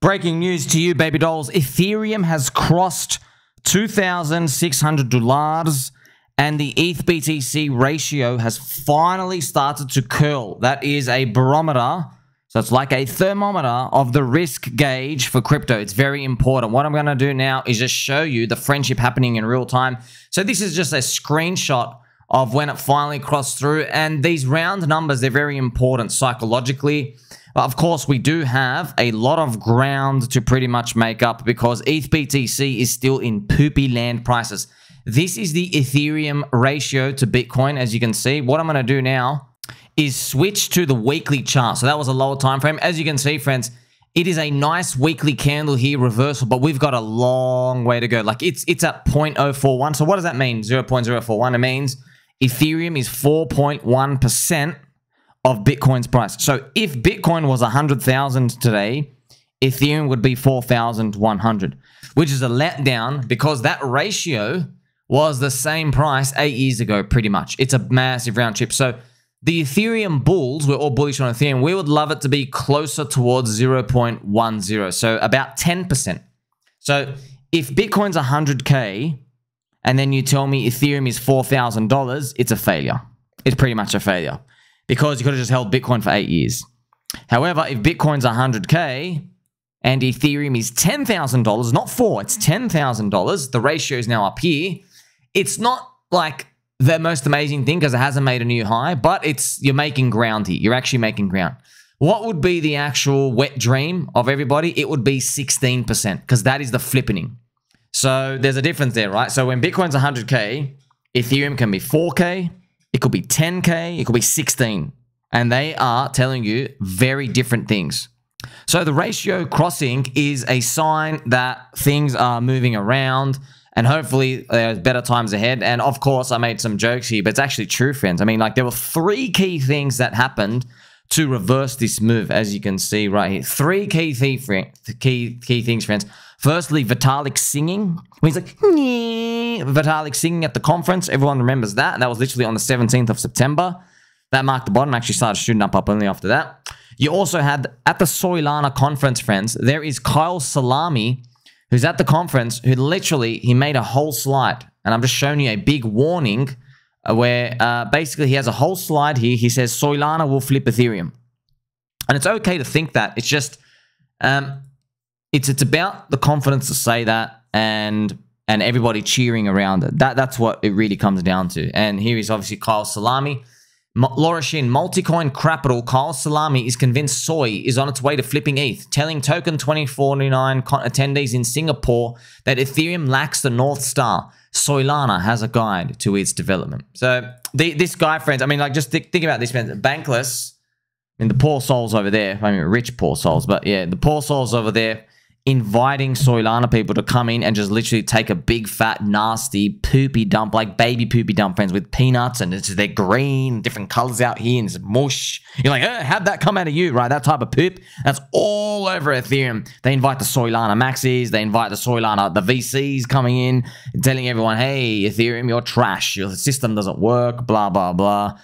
Breaking news to you, baby dolls. Ethereum has crossed $2,600 and the ETH BTC ratio has finally started to curl. That is a barometer. So it's like a thermometer of the risk gauge for crypto. It's very important. What I'm going to do now is just show you the friendship happening in real time. So this is just a screenshot of when it finally crossed through. And these round numbers, they're very important psychologically. Of course, we do have a lot of ground to pretty much make up because ETH BTC is still in poopy land prices. This is the Ethereum ratio to Bitcoin, as you can see. What I'm going to do now is switch to the weekly chart. So that was a lower time frame. As you can see, friends, it is a nice weekly candle here, reversal, but we've got a long way to go. Like it's at 0.041. So what does that mean? 0.041. It means Ethereum is 4.1% of Bitcoin's price. So if Bitcoin was 100,000 today, Ethereum would be 4,100, which is a letdown because that ratio was the same price 8 years ago, pretty much. It's a massive round trip. So the Ethereum bulls, we're all bullish on Ethereum. We would love it to be closer towards 0.10, so about 10%. So if Bitcoin's 100K and then you tell me Ethereum is $4,000, it's a failure. It's pretty much a failure because you could have just held Bitcoin for 8 years. However, if Bitcoin's 100K and Ethereum is $10,000, not 4, it's $10,000, the ratio is now up here. It's not like the most amazing thing because it hasn't made a new high, but you're making ground here. You're actually making ground. What would be the actual wet dream of everybody? It would be 16% because that is the flippening. So there's a difference there, right? So when Bitcoin's 100K, Ethereum can be 4K, it could be 10K, it could be 16. And they are telling you very different things. So the ratio crossing is a sign that things are moving around and hopefully there's better times ahead. And of course, I made some jokes here, but it's actually true, friends. I mean, like there were 3 key things that happened to reverse this move, as you can see right here. 3 key things, friends. Firstly, Vitalik singing. When he's like, nee. Vitalik singing at the conference. Everyone remembers that. And that was literally on the 17th of September. That marked the bottom. Actually started shooting up only after that. You also had, at the Solana conference, friends, there is Kyle Salami, who's at the conference, who literally, he made a whole slide. And I'm just showing you a big warning where basically he has a whole slide here. He says, Solana will flip Ethereum. And it's okay to think that. It's just, it's about the confidence to say that and everybody cheering around it. That's what it really comes down to. And here is obviously Kyle Salami. Laura Shin, Multicoin Capital, Kyle Salami is convinced Soy is on its way to flipping ETH, telling Token 2049 attendees in Singapore that Ethereum lacks the North Star. Solana has a guide to its development. So this guy, friends, I mean, like just think about this, friends. Bankless, I mean, the poor souls over there, I mean, rich poor souls, but yeah, the poor souls over there inviting Solana people to come in and just literally take a big, fat, nasty, poopy dump, like baby poopy dump, friends, with peanuts, and they're green, different colors out here, and it's mush. You're like, how'd that come out of you, right? That type of poop, that's all over Ethereum. They invite the Solana maxis, they invite the Solana, the VCs coming in, telling everyone, hey, Ethereum, you're trash, your system doesn't work, blah, blah, blah.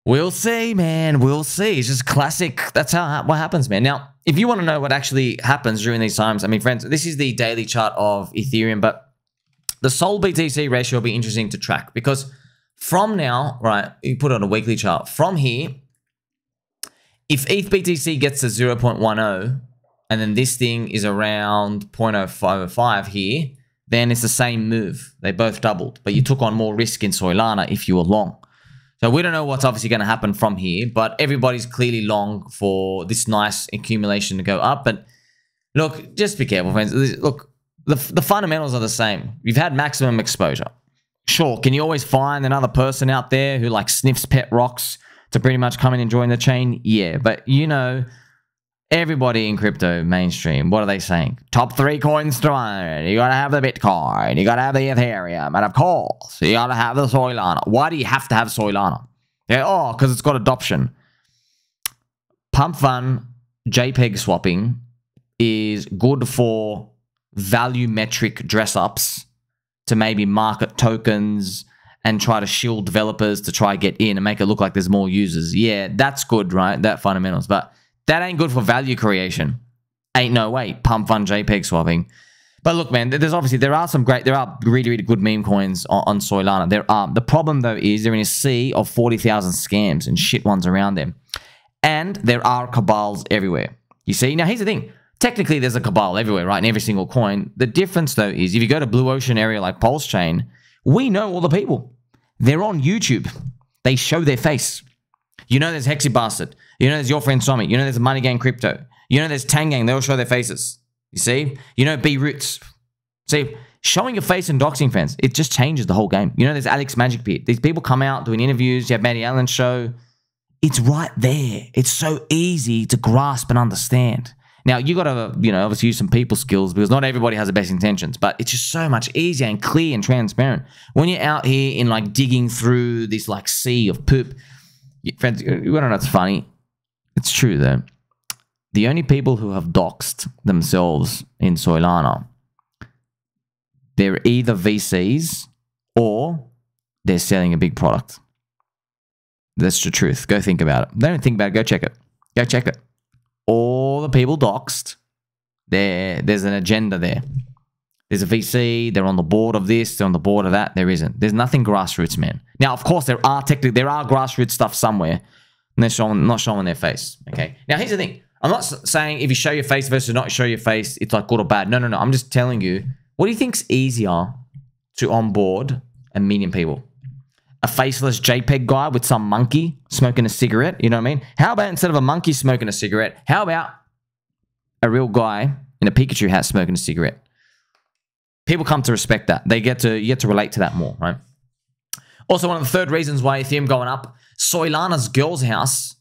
We'll see, man. We'll see. It's just classic. That's what happens, man. Now, if you want to know what actually happens during these times, I mean, friends, this is the daily chart of Ethereum, but the Sol BTC ratio will be interesting to track because from now, right, you put it on a weekly chart. From here, if ETH BTC gets to 0.10 and then this thing is around 0.055 here, then it's the same move. They both doubled, but you took on more risk in Solana if you were long. So we don't know what's obviously going to happen from here, but everybody's clearly long for this nice accumulation to go up. But look, just be careful, friends. Look, the fundamentals are the same. You've had maximum exposure. Sure, can you always find another person out there who like sniffs pet rocks to pretty much come in and join the chain? Yeah, but you know, everybody in crypto mainstream, what are they saying? Top 3 coins to own. You got to have the Bitcoin. You got to have the Ethereum. And of course, you got to have the Solana. Why do you have to have Solana? Yeah, oh, because it's got adoption. Pump fun JPEG swapping is good for volumetric dress-ups to maybe market tokens and try to shield developers to try get in and make it look like there's more users. Yeah, that's good, right? That fundamentals. But that ain't good for value creation. ain't no way. Pump fun JPEG swapping. But look, man, there are really, really good meme coins on Solana. There are. The problem, though, is they're in a sea of 40,000 scams and shit ones around them. And there are cabals everywhere. You see? Now, here's the thing. Technically, there's a cabal everywhere, right? In every single coin. The difference, though, is if you go to Blue Ocean area like Pulse Chain, we know all the people. They're on YouTube. They show their face. You know there's Hexy Bastard. You know there's your friend Tommy. You know there's Money Gang Crypto. You know there's Tangang. They all show their faces. You see? You know B Roots. See, showing your face and doxing fans, it just changes the whole game. You know there's Alex Magic Beard. These people come out doing interviews. You have Matty Allen's show. It's right there. It's so easy to grasp and understand. Now, you got to, obviously use some people skills because not everybody has the best intentions, but it's just so much easier and clear and transparent. When you're out here in like digging through this like sea of poop, friends, you want to know what's funny? It's true though. The only people who have doxed themselves in Solana, they're either VCs or they're selling a big product. That's the truth. Go think about it. Don't think about it. Go check it. Go check it. All the people doxed, there's an agenda there. There's a VC, they're on the board of this, they're on the board of that. There isn't. There's nothing grassroots, man. Now, of course, there are grassroots stuff somewhere, and they're not showing their face, okay? Now, here's the thing. I'm not saying if you show your face versus not show your face, it's like good or bad. No. I'm just telling you, what do you think's easier to onboard 1 million people? A faceless JPEG guy with some monkey smoking a cigarette, you know what I mean? How about instead of a monkey smoking a cigarette, how about a real guy in a Pikachu hat smoking a cigarette? People come to respect that. You get to relate to that more, right? Also, one of the third reasons why Ethereum going up, Solana's girl's house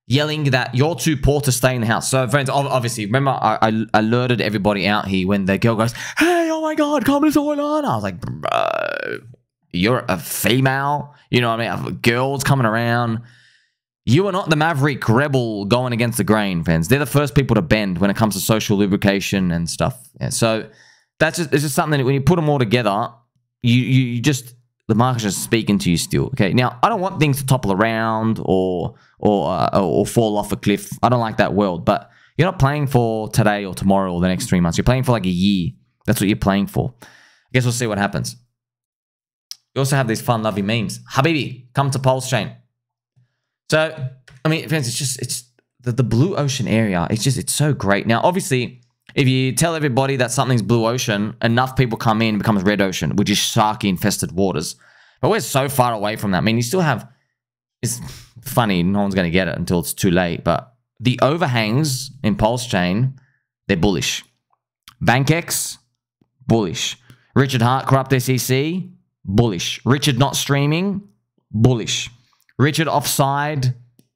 yelling that you're too poor to stay in the house. So, friends, obviously, remember I alerted everybody out here when the girl goes, hey, oh my God, come to Solana. I was like, bro, you're a female. You know what I mean? Girls coming around. You are not the maverick rebel going against the grain, friends. They're the first people to bend when it comes to social lubrication and stuff. Yeah, so it's just something that when you put them all together, you just, the market's just speaking to you still. Okay. Now, I don't want things to topple around or fall off a cliff. I don't like that world. But you're not playing for today or tomorrow or the next 3 months. You're playing for like a year. That's what you're playing for. I guess we'll see what happens. You also have these fun, lovely memes. Habibi, come to Pulse Chain. So, I mean, friends, it's the Blue Ocean area. It's so great. Now, obviously, if you tell everybody that something's Blue Ocean, enough people come in, it becomes Red Ocean, which is shark-infested waters. But we're so far away from that. I mean, you still have, it's funny, no one's going to get it until it's too late, but the overhangs in Pulse Chain, they're bullish. BankX, bullish. Richard Hart, Corrupt SEC, bullish. Richard not streaming, bullish. Richard offside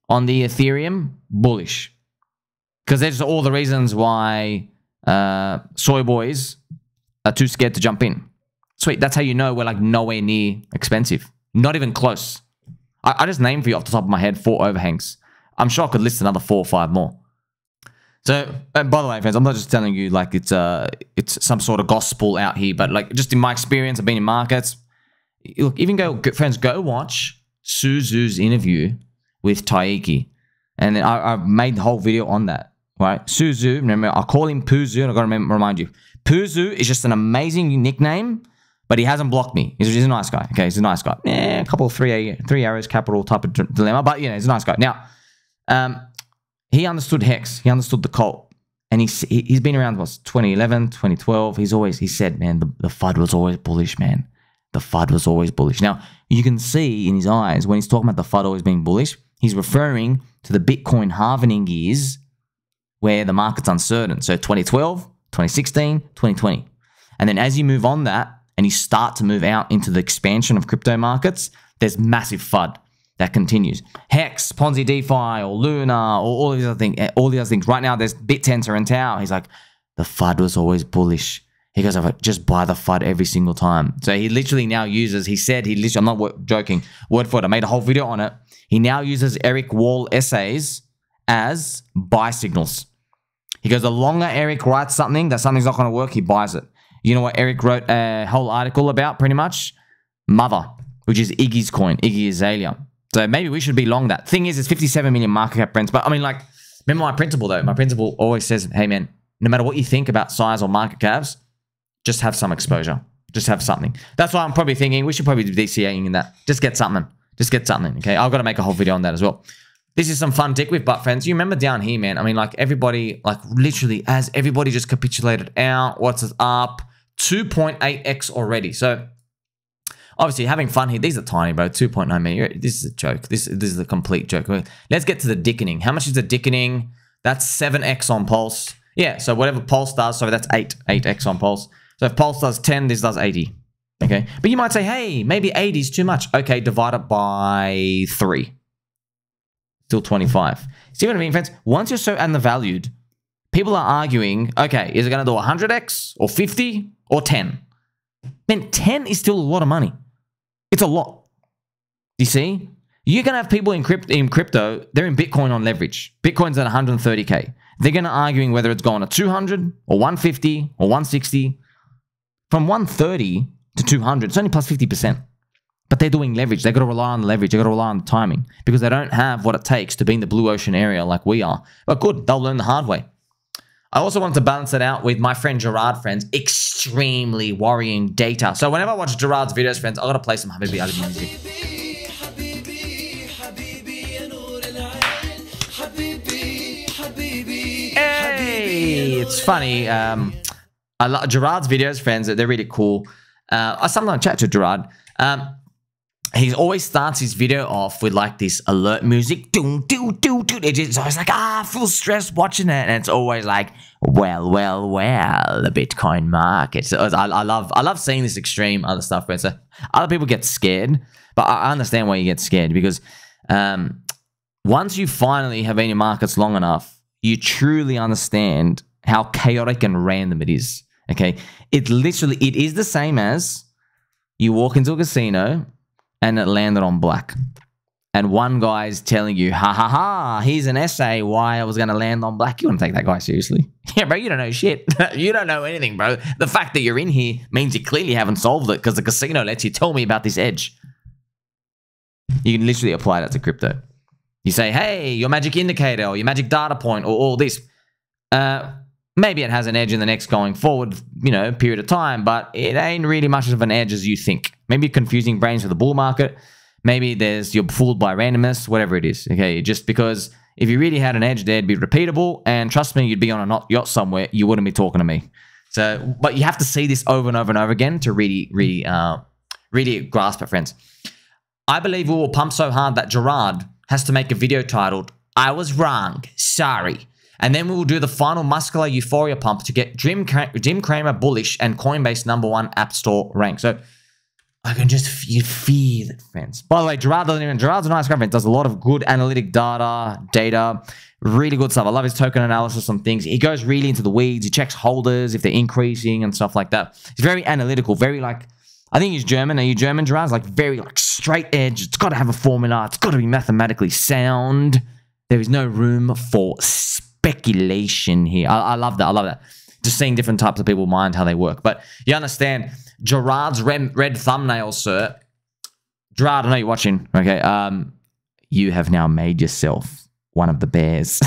on the Ethereum, bullish. Because there's all the reasons why soy boys are too scared to jump in. Sweet, that's how you know we're like nowhere near expensive. Not even close. I just named for you off the top of my head 4 overhangs. I'm sure I could list another 4 or 5 more. So, by the way, friends, I'm not just telling you like it's some sort of gospel out here, but like just in my experience, I've been in markets. Look, even friends, go watch Suzu's interview with Taiki. And then I've made the whole video on that, right? Suzu, remember, I call him Puzu, and I've got to remind you. Puzu is just an amazing nickname, but he hasn't blocked me. He's a nice guy, okay? He's a nice guy. A couple of three arrows capital type of dilemma, but, he's a nice guy. Now, he understood Hex. He understood the cult. And he's been around, 2011, 2012. He said, man, the FUD was always bullish, man. The FUD was always bullish. Now, you can see in his eyes when he's talking about the FUD always being bullish, he's referring to the Bitcoin halvening years where the market's uncertain. So 2012, 2016, 2020. And then as you move on that and you start to move out into the expansion of crypto markets, there's massive FUD that continues. Hex, Ponzi DeFi, or Luna, or all these other things. Right now, there's BitTensor and Tau. He's like, the FUD was always bullish. He goes, just buy the FUD every single time. So he literally now uses, I'm not joking, word for it. I made a whole video on it. He now uses Eric Wall essays as buy signals. He goes, the longer Eric writes something, that something's not going to work, he buys it. You know what Eric wrote a whole article about, pretty much? Mother, which is Iggy's coin, Iggy Azalea. So maybe we should be long that. Thing is, it's 57 million market cap, friends. But I mean, like, remember my principal, though. My principal always says, hey, man, no matter what you think about size or market caps, just have some exposure. Just have something. That's why I'm probably thinking we should probably do DCAing in that. Just get something. Just get something, okay? I've got to make a whole video on that as well. This is some fun dick with butt, friends. You remember down here, man? I mean, like everybody, like literally as everybody just capitulated out, what's up? 2.8x already. So obviously having fun here. These are tiny, bro. 2.9 million. This is a joke. This is a complete joke. Let's get to the dickening. How much is the dickening? That's 7x on Pulse. Yeah, so whatever Pulse does, so that's 8x on Pulse. So if Pulse does 10, this does 80. Okay, but you might say, hey, maybe 80 is too much. Okay, divide it by 3. Still 25. See what I mean, friends? Once you're so undervalued, people are arguing, okay, is it going to do 100x or 50 or 10? Man, 10 is still a lot of money. It's a lot. You see? You're going to have people in crypto, they're in Bitcoin on leverage. Bitcoin's at 130K. They're going to arguing whether it's going to 200 or 150 or 160. From 130 to 200, it's only plus 50%. But they're doing leverage. They've got to rely on the leverage. They've got to rely on the timing because they don't have what it takes to be in the blue ocean area like we are. But good, they'll learn the hard way. I also wanted to balance it out with my friend Gerard, friends. Extremely worrying data. So whenever I watch Gerard's videos, friends, I've got to play some Habibi Ali music. Hey, it's funny. I love Gerard's videos, friends. They're really cool. I sometimes chat to Gerard. He always starts his video off with like this alert music. Doom, doo, doo, doo. It's always like, full stress watching it. And it's always like, well, the Bitcoin market. So I love seeing this extreme other stuff. But so other people get scared, but I understand why you get scared because once you finally have been in markets long enough, you truly understand how chaotic and random it is. Okay, it is the same as you walk into a casino and it landed on black. And one guy's telling you, ha ha ha, here's an essay why I was going to land on black. You want to take that guy seriously? Yeah, bro, you don't know shit. You don't know anything, bro. The fact that you're in here means you clearly haven't solved it because the casino lets you tell me about this edge. You can literally apply that to crypto. You say, hey, your magic indicator or your magic data point or all this. Maybe it has an edge in the next going forward, period of time, but it ain't really much of an edge as you think. Maybe confusing brains for the bull market. Maybe you're fooled by randomness, whatever it is. Okay, just because if you really had an edge there, it'd be repeatable. And trust me, you'd be on a yacht somewhere. You wouldn't be talking to me. So, but you have to see this over and over and over again to really grasp it, friends. I believe we will pump so hard that Gerard has to make a video titled, I was wrong, sorry. And then we will do the final muscular euphoria pump to get Jim Cramer bullish and Coinbase #1 App Store rank. So I can just feel it, friends. By the way, Gerard's a nice guy, friends. Does a lot of good analytic data, really good stuff. I love his token analysis on things. He goes really into the weeds. He checks holders if they're increasing and stuff like that. He's very analytical, very like, I think he's German. Are you German, Gerard? It's like very like straight edge. It's got to have a formula. It's got to be mathematically sound. There is no room for speculation here. I love that. I love that. Just seeing different types of people mind how they work. But you understand, Gerard's red thumbnail, sir. Gerard, I know you're watching. Okay. You have now made yourself one of the bears.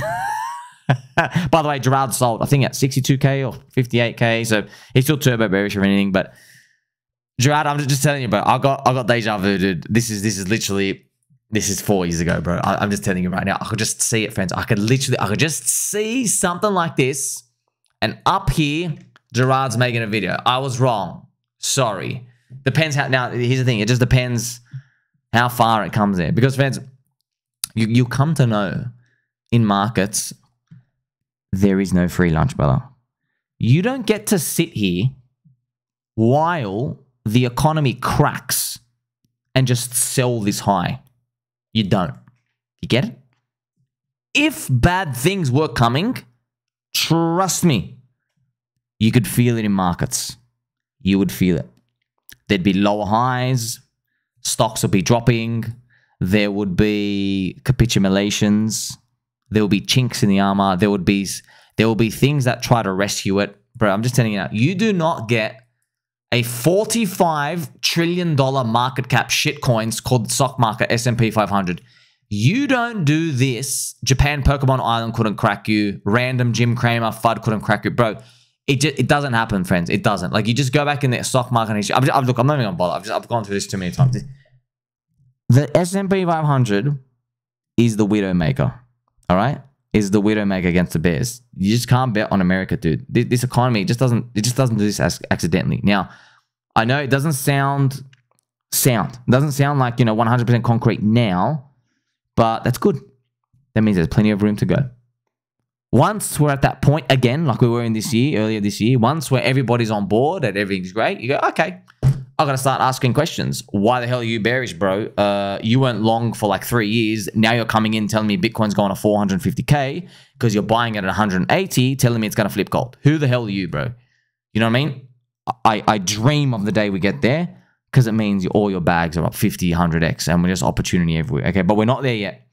By the way, Gerard sold, I think, at 62K or 58K. So he's still turbo bearish or anything. But Gerard, I'm just telling you, bro. I got deja vu, dude. This is 4 years ago, bro. I'm just telling you right now. I could just see it, friends. I could just see something like this. And up here, Gerard's making a video. I was wrong. Sorry. Depends how, now, here's the thing. It just depends how far it comes in. Because, friends, you come to know in markets, there is no free lunch, brother. You don't get to sit here while the economy cracks and just sell this high. You don't. You get it? If bad things were coming, trust me, you could feel it in markets. You would feel it. There'd be lower highs. Stocks would be dropping. There would be capitulations. There would be chinks in the armor. There will be things that try to rescue it. Bro, I'm just telling you now. You do not get a $45 trillion market cap shitcoins called the stock market S&P 500. You don't do this. Japan Pokemon Island couldn't crack you. Random Jim Cramer FUD couldn't crack you. Bro, it doesn't happen, friends. It doesn't. Like, you just go back in the stock market and look, I'm not even going to bother. I've gone through this too many times. The S&P 500 is the Widowmaker. All right? Is the Widowmaker against the Bears. You just can't bet on America, dude. This economy just doesn't do this accidentally. Now, I know it doesn't sound sound. It doesn't sound like, 100% concrete now, but that's good. That means there's plenty of room to go. Once we're at that point again, like we were in earlier this year, once where everybody's on board and everything's great, you go, okay, I got to start asking questions. Why the hell are you bearish, bro? You weren't long for like 3 years. Now you're coming in telling me Bitcoin's going to 450K because you're buying it at 180, telling me it's going to flip gold. Who the hell are you, bro? You know what I mean? I dream of the day we get there because it means all your bags are up 50, 100x and we're just opportunity everywhere. Okay, but we're not there yet.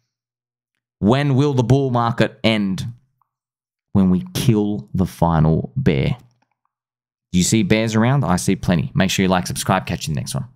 When will the bull market end? When we kill the final bear. Do you see bears around? I see plenty. Make sure you like, subscribe, catch you in the next one.